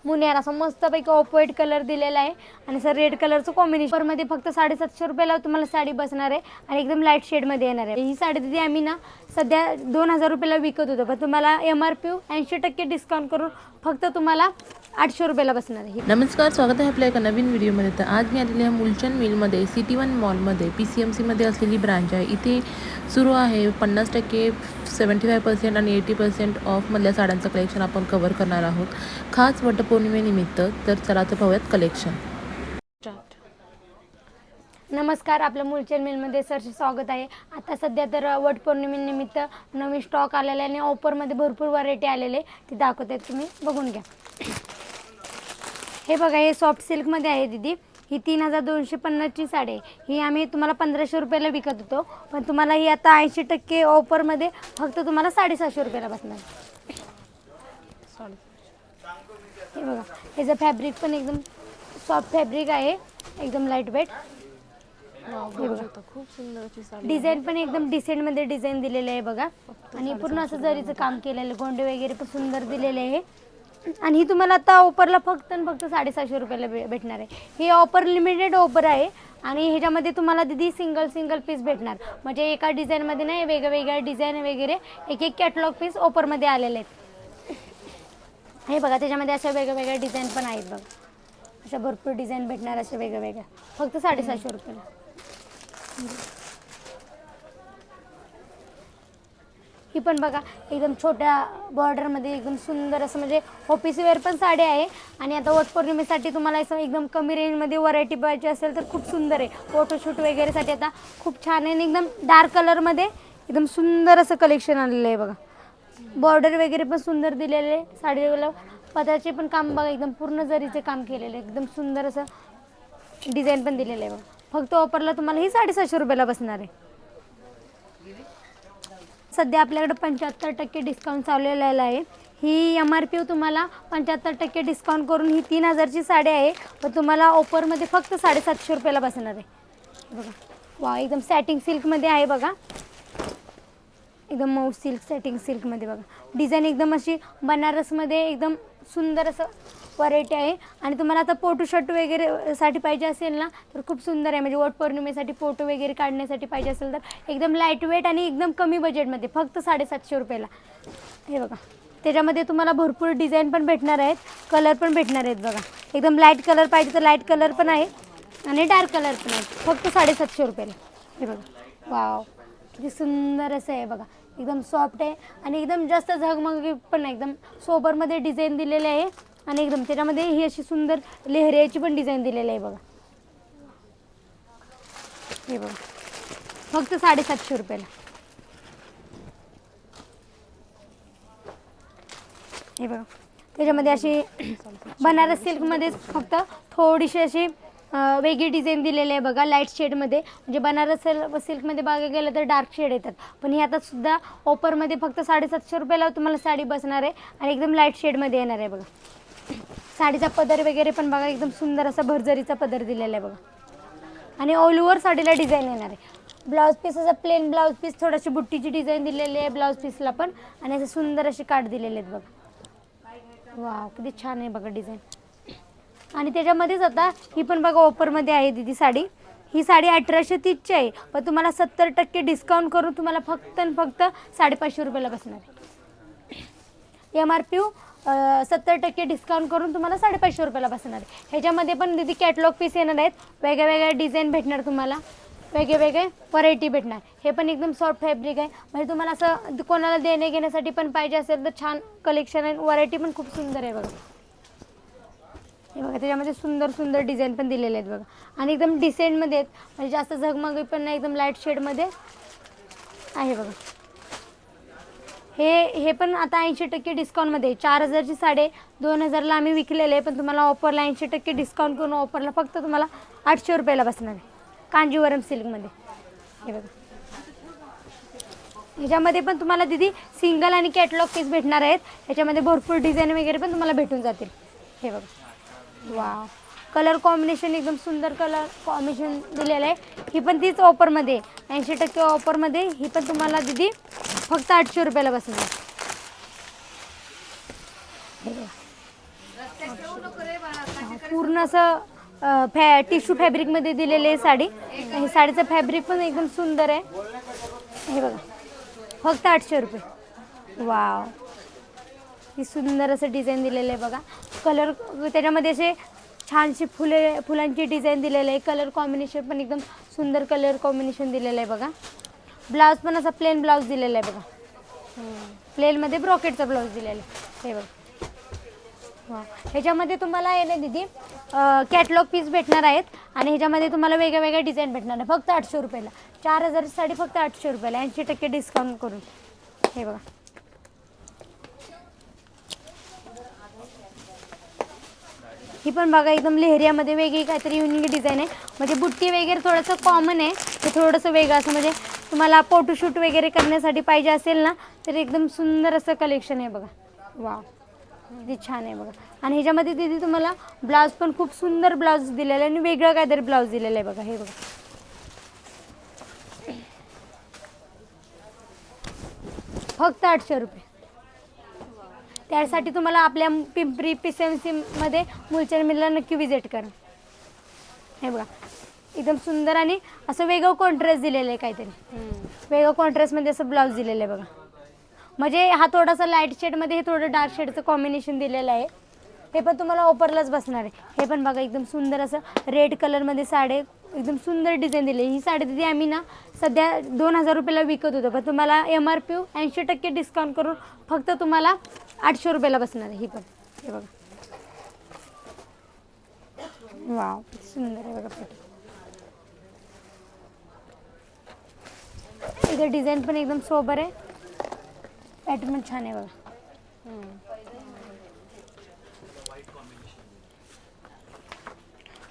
मुनियार असं मस्तपैकी off white colour दिलेला आहे आणि असं रेड कलरचं कॉम्बिनेशन मध्ये फक्त 750 रुपयाला तुम्हाला साडी बसणार आहे आणि एकदम लाईट शेडमध्ये येणार आहे। ही साडी दिदी आम्ही ना सध्या 2000 रुपयाला विकत होतो, पण तुम्हाला MRP 80% डिस्काउंट करून फक्त तुम्हाला 800 रुपयाला बसणार आहे। नमस्कार, स्वागत आहे आपल्या एका नवीन व्हिडिओमध्ये। तर आज मी आलेली आहे मुलचंद मिलमध्ये, सिटी वन मॉलमध्ये, PCMC मध्ये असलेली ब्रांच आहे। इथे सुरू आहे 50%, 75% आणि 80% ऑफमधल्या साड्यांचं कलेक्शन आपण कव्हर करणार आहोत, खास वटपौर्णिमेनिमित्त। तर चला तर पाहूयात कलेक्शन। नमस्कार, आपल्या मुलचंद मिलमध्ये सरचे स्वागत आहे। आता सध्या तर वटपौर्णिमेनिमित्त नवीन स्टॉक आलेला आहे आणि ऑफरमध्ये भरपूर व्हरायटी आलेले ते दाखवते, तुम्ही बघून घ्या। हे बघा, हे सॉफ्ट सिल्कमध्ये आहे दीदी। ही 3250 ची साडी आहे। ही आम्ही तुम्हाला 1500 रुपयाला विकत होतो, पण तुम्हाला ही आता 80% ऑफरमध्ये फक्त तुम्हाला 750 रुपयाला बसणार। हे बघा, ह्याचं फॅब्रिक पण एकदम सॉफ्ट फॅब्रिक आहे, एकदम लाईट वेट। खूप सुंदर अशी साडी, डिझाईन पण एकदम डिसेंट मध्ये डिझाईन दिलेले आहे बघा, आणि पूर्ण असं जरीचं काम केलेलं, गोंडे वगैरे पण सुंदर दिलेले आहे। आणि ही तुम्हाला आता ऑफरला फक्त 750 रुपयाला भेटणार आहे। ही ऑफर लिमिटेड ऑफर आहे आणि ह्याच्यामध्ये तुम्हाला दीदी सिंगल पीस भेटणार, म्हणजे एका डिझाईनमध्ये नाही, वेगवेगळ्या डिझाईन वगैरे एक कॅटलॉग पीस ऑफरमध्ये आलेले आहेत। हे बघा, त्याच्यामध्ये अशा वेगवेगळ्या डिझाईन पण आहेत बघा, अशा भरपूर डिझाईन भेटणार, अशा वेगवेगळ्या फक्त 750 रुपयाला। ही पण बघा, एकदम छोट्या बॉर्डरमध्ये एकदम सुंदर असं, म्हणजे ऑफिस वेअर पण साडी आहे। आणि आता वटपौर्णिमेसाठी तुम्हाला असं एकदम कमी रेंजमध्ये व्हरायटी पाहिजे असेल तर खूप सुंदर आहे, फोटोशूट वगैरेसाठी आता खूप छान आहे। आणि एकदम डार्क कलरमध्ये एकदम सुंदर असं कलेक्शन आलेलं आहे बघा, बॉर्डर वगैरे पण सुंदर दिलेले आहे। साडीला पदराचे पण काम बघा, एकदम पूर्ण जरीचे काम केलेले, एकदम सुंदर असं डिझाईन पण दिलेलं आहे बघा। फक्त ऑफरला तुम्हाला ही 750 रुपयाला बसणार आहे। सध्या आपल्याकडे 75% डिस्काउंट चाललेला आहे। ही MRP तुम्हाला 75% डिस्काउंट करून ही 3000 ची साडी आहे, पण तुम्हाला ऑफरमध्ये फक्त 750 रुपयाला बसणार आहे। बघा, वा, एकदम सॅटिंग सिल्कमध्ये आहे बघा, एकदम मऊ सिल्क, सॅटिंग सिल्कमध्ये बघा, डिझाईन एकदम अशी बनारसमध्ये एकदम सुंदर असं व्हरायटी आहे। आणि तुम्हाला आता फोटोशूट वगैरे साठी पाहिजे असेल ना तर खूप सुंदर आहे, म्हणजे वटपौर्णिमेसाठी फोटो वगैरे काढण्यासाठी पाहिजे असेल तर एकदम लाईट वेट आणि एकदम कमी बजेटमध्ये फक्त 750 रुपयाला। हे बघा, त्याच्यामध्ये तुम्हाला भरपूर डिझाईन पण भेटणार आहेत, कलर पण भेटणार आहेत बघा। एकदम लाईट कलर पाहिजे तर लाईट कलर पण आहे आणि डार्क कलर पण आहे, फक्त 750 रुपयाला। हे बघा, वाव, किती सुंदर असं आहे बघा, एकदम सॉफ्ट आहे आणि एकदम जास्त झगमगी पण नाही, एकदम सोबरमध्ये डिझाईन दिलेले आहे। आणि एकदम त्याच्यामध्ये ही अशी सुंदर लेहरियाची पण डिझाईन दिलेली आहे बघा। हे बघा, फक्त 750 रुपयाला। हे बघा, त्याच्यामध्ये अशी बनारस सिल्कमध्ये फक्त थोडीशी अशी वेगळी डिझाईन दिलेली आहे बघा, लाईट शेडमध्ये। म्हणजे बनारस सिल्कमध्ये बघायला गेलं तर डार्क शेड येतात, पण ही आता सुद्धा ऑफरमध्ये फक्त 750 रुपयाला तुम्हाला साडी बसणार आहे आणि एकदम लाईट शेडमध्ये येणार आहे बघा। साडीचा पदर वगैरे पण बघा, एकदम सुंदर असा भरजरीचा पदर दिलेला आहे बघा, आणि ऑल ओव्हर साडीला डिझाईन येणार आहे। ब्लाऊज पीस असं प्लेन ब्लाऊज पीस, थोडीशी बुट्टीची डिझाईन दिलेली आहे ब्लाऊज पीसला पण, आणि असे सुंदर असे काठ दिलेले आहेत बघा। वाव, किती छान आहे बघा डिझाईन। आणि त्याच्यामध्येच आता ही पण बघा ऑफरमध्ये आहे दीदी साडी। ही साडी 1830 ची आहे, पण तुम्हाला 70% डिस्काउंट करून तुम्हाला फक्त 550 रुपयाला बसणार आहे। MRP 70% डिस्काउंट करून तुम्हाला 550 रुपयाला बसणार आहे। ह्याच्यामध्ये पण दीदी कॅटलॉग पीस येणार आहेत, वेगळ्या डिझाईन भेटणार तुम्हाला, वेगळे व्हरायटी भेटणार। हे पण एकदम सॉफ्ट फॅब्रिक आहे, म्हणजे तुम्हाला असं कोणाला देणे घेण्यासाठी पण पाहिजे असेल तर छान कलेक्शन आहे, व्हरायटी पण खूप सुंदर आहे बघा। हे बघा, त्याच्यामध्ये सुंदर डिझाईन पण दिलेले आहेत बघा, आणि एकदम डिसेंटमध्ये आहेत, म्हणजे जास्त झगमगी पण नाही, एकदम लाईट शेडमध्ये आहे बघा। हे पण आता 80% डिस्काउंटमध्ये 4000 ची साडी 2000ला आम्ही विकलेले आहे, पण तुम्हाला ऑफरला 80% डिस्काउंट करून ऑफरला फक्त तुम्हाला 800 रुपयाला बसणार आहे, कांजीवरम सिल्कमध्ये। हे बघा, ह्याच्यामध्ये पण तुम्हाला दीदी सिंगल आणि कॅटलॉग पीस भेटणार आहेत, ह्याच्यामध्ये भरपूर डिझाईन वगैरे पण तुम्हाला भेटून जातील। हे बघा, वाव, कलर कॉम्बिनेशन एकदम सुंदर कलर कॉम्बिनेशन दिलेलं आहे। ही पण तीच ऑफरमध्ये 80% ऑफरमध्ये, ही पण तुम्हाला दीदी फक्त 800 रुपयाला बसणार। पूर्ण असं टिश्यू फॅब्रिकमध्ये दिलेली आहे साडी. हे साडीचं फॅब्रिक पण एकदम सुंदर आहे. हे बघा फक्त 800 रुपये. वाव, ही सुंदर असं डिझाईन दिलेलं आहे बघा. कलर त्याच्यामध्ये असे छानशी फुलांची डिझाईन दिलेलं आहे. कलर कॉम्बिनेशन पण एकदम सुंदर कलर कॉम्बिनेशन दिलेलं आहे बघा. ब्लाऊज पण असा प्लेन ब्लाऊज दिलेला आहे बघा. प्लेनमध्ये ब्रॉकेटचा ब्लाऊज दिलेला आहे. हे बघा. वा, ह्याच्यामध्ये तुम्हाला आहे ना दीदी कॅटलॉग पीस भेटणार आहेत आणि ह्याच्यामध्ये तुम्हाला वेगळ्या वेगळ्या डिझाईन भेटणार आहे. फक्त 800 रुपयाला. 4000 साडी फक्त 800 रुपयाला, 80% डिस्काउंट करून. हे बघा. ही पण बघा एकदम लेहरियामध्ये वेगळी काहीतरी युनिक डिझाईन आहे. म्हणजे बुट्टी वगैरे थोडंसं कॉमन आहे, ते थोडंसं वेगळं असं म्हणजे तुम्हाला फोटोशूट वगैरे करण्यासाठी पाहिजे असेल ना तर एकदम सुंदर असं कलेक्शन आहे बघा. वाव, किती छान आहे बघा. आणि ह्याच्यामध्ये दीदी तुम्हाला ब्लाऊज पण खूप सुंदर ब्लाऊज दिलेला आहे आणि वेगळं काहीतरी ब्लाऊज दिलेलं आहे बघा. हे बघा फक्त 800 रुपये. त्यासाठी तुम्हाला आपल्या पिंपरी PCMC मध्ये मुलचंद मिलला नक्की विजिट करा. हे बघा एकदम सुंदर आणि असं वेगळं कॉन्ट्रास्ट दिलेलं आहे, काहीतरी वेगळं कॉन्ट्रास्टमध्ये असं ब्लाऊज दिलेलं आहे बघा. म्हणजे हा थोडासा लाईट शेडमध्ये हे थोडं डार्क शेडचं कॉम्बिनेशन दिलेलं आहे. हे पण तुम्हाला ऑफरलाच बसणार आहे. हे पण बघा एकदम सुंदर असं रेड कलरमध्ये साडी, एकदम सुंदर डिझाईन दिली. ही साडी तिथे आम्ही ना सध्या 2000 रुपयाला विकत होतो, पण तुम्हाला MRP 80% डिस्काउंट करून फक्त तुम्हाला 800 रुपयाला बसणार आहे. ही पण हे बघा. वाव, सुंदर आहे बघा. इथं डिझाईन पण एकदम सोबर आहे, पॅटर्न पण छान आहे बघा.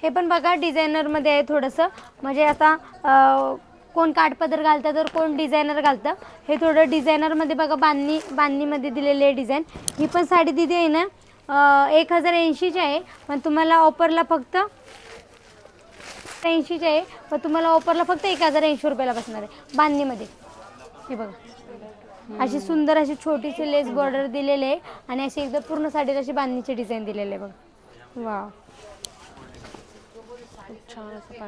हे पण बघा डिझायनरमध्ये आहे थोडंसं. म्हणजे आता कोण काठपदर घालतं तर कोण डिझायनर घालतं. हे थोडं डिझायनरमध्ये बघा बांधणीमध्ये दिलेली आहे डिझाईन. ही पण साडी दिदी आहे ना 1080ची आहे, पण तुम्हाला ऑफरला फक्त 80ची आहे, पण तुम्हाला ऑफरला फक्त 1080 रुपयाला बसणार आहे बांधणीमध्ये. हे बघा अशी सुंदर अशी छोटीशी लेस बॉर्डर दिलेले आहे आणि अशी एकदम पूर्ण साडीला अशी बांधणीची डिझाईन दिलेली आहे बघा. वाव,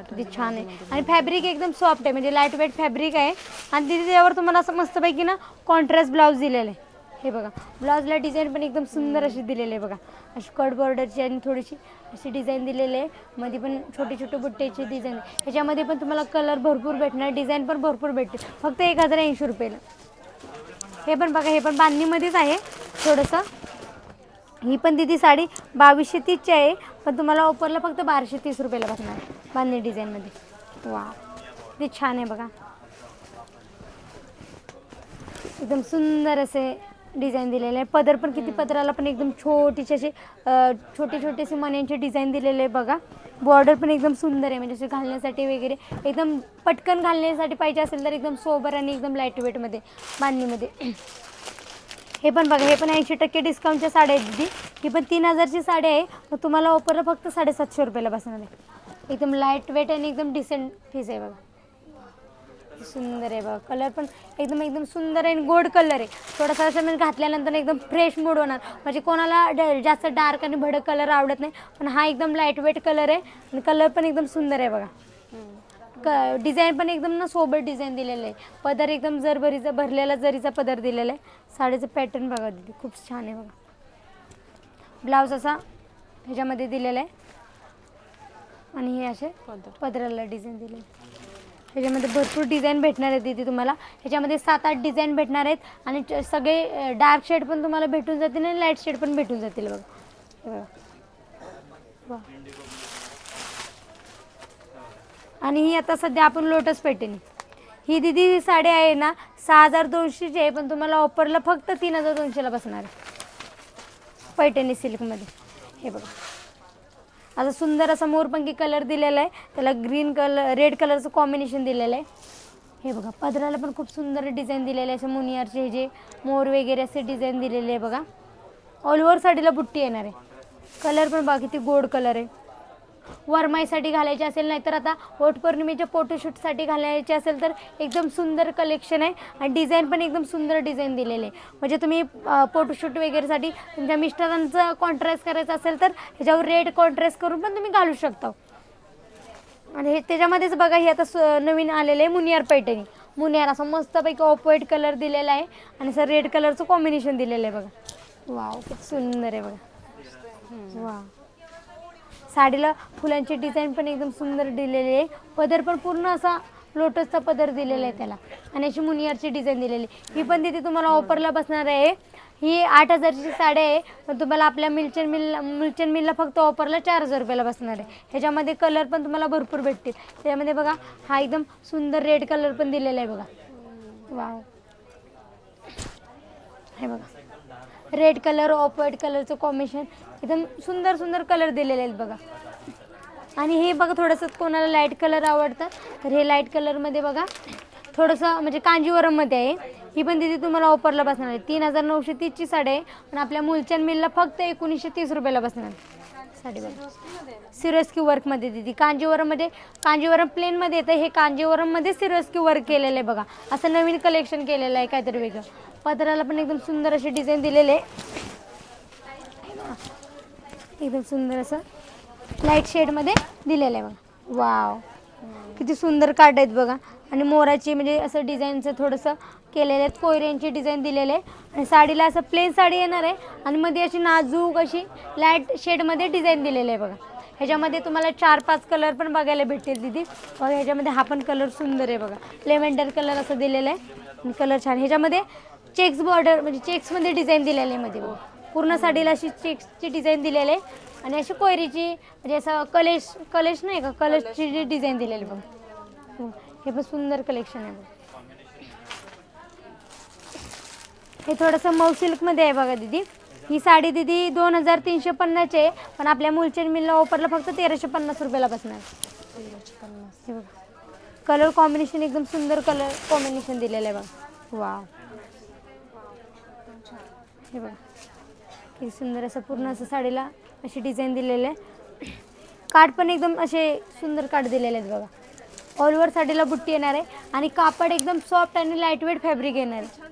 किती छान आहे. आणि फॅब्रिक एकदम सॉफ्ट आहे, म्हणजे लाईट वेट फॅब्रिक आहे. आणि तिथे त्यावर तुम्हाला असं मस्तपैकी ना कॉन्ट्रास्ट ब्लाऊज दिलेलं आहे. हे बघा ब्लाऊजला डिझाईन पण एकदम सुंदर अशी दिलेली आहे बघा. अशी कट बॉर्डरची आणि थोडीशी अशी डिझाईन दिलेली आहे. मध्ये पण छोटे छोटे बुट्टेची डिझाईन. ह्याच्यामध्ये पण तुम्हाला कलर भरपूर भेटणार, डिझाईन पण भरपूर भेटते. फक्त 1080 रुपयाला. हे पण बघा, हे पण बांधणीमध्येच आहे थोडंसं. ही पण दिदी साडी 2230ची आहे, पण तुम्हाला ऑफरला फक्त 1230 रुपयाला बसणार बांधणी डिझाईनमध्ये. वा, किती छान आहे बघा. एकदम सुंदर असे डिझाईन दिलेले आहे. पदर पण किती, पदराला पण एकदम छोटीशी अशी छोटे छोटेसे मण्यांचे डिझाईन दिलेले आहे बघा. बॉर्डर पण एकदम सुंदर आहे, म्हणजे असे घालण्यासाठी वगैरे एकदम पटकन घालण्यासाठी पाहिजे असेल तर एकदम सोबर आणि एकदम लाईट वेटमध्ये बांधणीमध्ये. हे पण बघा, हे पण 80% डिस्काउंटच्या साड्या आहेत दीदी. ही पण 3000ची साडी आहे, मग तुम्हाला ऑफरला फक्त 750 रुपयाला बसणार आहे. एकदम लाईट वेट आणि एकदम डिसेंट पीस आहे बघा. सुंदर आहे बघा. कलर पण एकदम सुंदर आहे आणि गोल्ड कलर आहे. थोडासा असं म्हणजे घातल्यानंतर एकदम फ्रेश मूड होणार. म्हणजे कोणाला जास्त डार्क आणि भडक कलर आवडत नाही, पण हा एकदम लाईट वेट कलर आहे आणि कलर पण एकदम सुंदर आहे बघा. डिझाईन पण एकदम ना सोबर डिझाईन दिलेलं आहे. पदर एकदम जरभरीचा भरलेला जरीचा पदर दिलेला आहे. साडीचं पॅटर्न बघा दीदी, खूप छान आहे बघा. ब्लाऊज असा ह्याच्यामध्ये दिलेला आहे आणि हे असे पदराला डिझाईन दिले. ह्याच्यामध्ये भरपूर डिझाईन भेटणार आहेत दीदी तुम्हाला. ह्याच्यामध्ये 7-8 डिझाईन भेटणार आहेत आणि सगळे डार्क शेड पण तुम्हाला भेटून जातील आणि लाईट शेड पण भेटून जातील बघा. हे बघा. आणि ही आता सध्या आपण लोटस पॅटर्न, ही दीदी साडी आहे ना 6200ची आहे, पण तुम्हाला ऑफरला फक्त 3200ला बसणार आहे पैठणी सिल्कमध्ये. हे बघा असं सुंदर असा मोरपंखी कलर दिलेला आहे, त्याला ग्रीन कलर रेड कलरचं कॉम्बिनेशन दिलेलं आहे. हे बघा पदराला पण खूप सुंदर डिझाईन दिलेलं आहे. असं मुनियारचे जे मोर वगैरे असे डिझाईन दिलेले आहे बघा. ऑल ओव्हर साडीला बुट्टी येणार आहे. कलर पण बघा किती गोड कलर आहे. वरमाईसाठी घालायची असेल, नाहीतर आता वटपौर्णिमेच्या फोटोशूटसाठी घालायची असेल तर एकदम सुंदर कलेक्शन आहे. आणि डिझाईन पण एकदम सुंदर डिझाईन दिलेले आहे. म्हणजे तुम्ही फोटोशूट वगैरेसाठी तुमच्या मिस्टरांचं कॉन्ट्रास्ट करायचं असेल तर ह्याच्यावर रेड कॉन्ट्रास्ट करून पण तुम्ही घालू शकता. आणि हे त्याच्यामध्येच बघा, हे आता नवीन आलेलं आहे मुनियार पैठणी. मुनियार असं मस्तपैकी ऑफ व्हाईट कलर दिलेला आहे आणि असं रेड कलरचं कॉम्बिनेशन दिलेलं आहे बघा. वाव, खूप सुंदर आहे बघा. वा, साडीला फुलांची डिझाईन पण एकदम सुंदर दिलेली आहे. पदर पण पूर्ण असा लोटसचा पदर दिलेला आहे त्याला आणि अशी मुनियारची डिझाईन दिलेली. ही पण तिथे तुम्हाला ऑफरला बसणार आहे. ही 8,000ची साडी आहे, पण तुम्हाला आपल्या मुलचंद मिलला फक्त ऑफरला 4,000 रुपयाला बसणार आहे. ह्याच्यामध्ये कलर पण तुम्हाला भरपूर भेटतील. त्याच्यामध्ये बघा, हा एकदम सुंदर रेड कलर पण दिलेला आहे बघा. वाव, हे बघा, रेड कलर ऑफ व्हाईट कलरचं कॉम्बिनेशन एकदम सुंदर सुंदर कलर दिलेले आहेत बघा. आणि हे बघा, थोडंसं कोणाला लाईट कलर आवडतात तर हे लाईट कलरमध्ये बघा थोडंसं म्हणजे कांजीवरममध्ये आहे. ही पण तिथे तुम्हाला ऑफरला बसणार आहे. 3,930ची साडी आहे, पण आपल्या मुलचंद मिलला फक्त 1,930 रुपयाला बसणार आहे साडी बघा. सिरोस्की वर्कमध्ये दिली. कांजीवरम प्लेनमध्ये येतं, हे कांजीवरममध्ये सिरोस्की वर्क केलेलं आहे बघा. असं नवीन कलेक्शन केलेलं आहे काहीतरी वेगळं. पदराला पण एकदम सुंदर अशी डिझाईन दिलेले आहे, एकदम सुंदर असं लाईट शेडमध्ये दिलेलं आहे बघा. वाव, किती सुंदर कार्ड आहेत बघा. आणि मोराची म्हणजे असं डिझाईनचं थोडंसं केलेलं आहे, कोयऱ्यांची डिझाईन दिलेलं आहे. आणि साडीला असं प्लेन साडी येणार आहे आणि मध्ये अशी नाजूक अशी लाईट शेडमध्ये डिझाईन दिलेलं आहे बघा. ह्याच्यामध्ये तुम्हाला 4-5 कलर पण बघायला भेटतील तिथे बघा. ह्याच्यामध्ये हा पण कलर सुंदर आहे बघा, लेव्हेंडर कलर असं दिलेलं आहे आणि कलर छान. ह्याच्यामध्ये चेक्स बॉर्डर म्हणजे चेक्समध्ये डिझाईन दिलेली आहे मध्ये बघा. पूर्ण साडीला अशी चेक्सची डिझाईन दिलेली आहे आणि अशी कोयरीची म्हणजे असं कलेश नाही का, कलशची जी डिझाईन दिलेली बघा. हे पण सुंदर कलेक्शन आहे बघा. हे थोडंसं मऊ सिल्कमध्ये आहे बघा दीदी. ही साडी दीदी 2,350ची आहे, पण आपल्या मुलचंद मिलला ऑफरला फक्त 1,350 रुपयाला बसणार. हे बघा, कलर कॉम्बिनेशन एकदम सुंदर कलर कॉम्बिनेशन दिलेलं आहे बघा. वा, हे बघा किती सुंदर असं पूर्ण असं साडीला अशी डिझाईन दिलेलं आहे. काठ पण एकदम असे सुंदर काठ दिलेले आहेत बघा. ऑल ओव्हर साडीला बुट्टी येणार आहे आणि कापड एकदम सॉफ्ट आणि लाईटवेट फॅब्रिक येणार आहे.